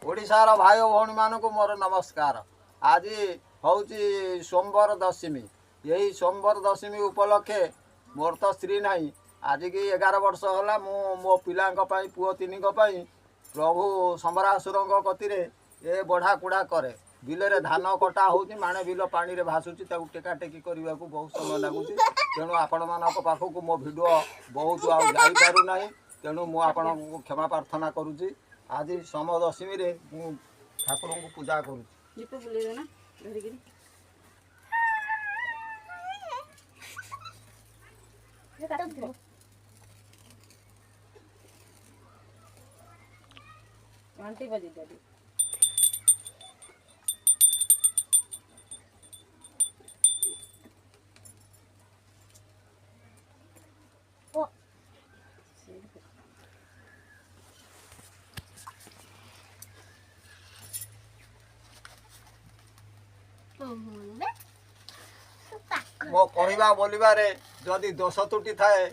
ओडिशार भाई भौणी मानक मोर नमस्कार। आज हूँ सोमवार दशमी। यही सोमवार दशमी उपलक्षे मोर तो स्त्री नहीं। आज की 11 वर्ष है मो पिला पुओ तीन प्रभु समरासुर गति ये बढ़ा कुड़ा करे बिल धान कटा हो माणे बिल पानी रे भासुची टेका टेकी करने को बहुत समय लगुच। तेणु आपण मान पाखक मो भिड बहुत आईपार ना। तेणु मुझे क्षमा प्रार्थना करुच्ची। आज सम दशमी रे ठाकुर को पूजा करूँ। घंटी बजी देली मो कहवा बोलबारे जदि दोष त्रुटि थाए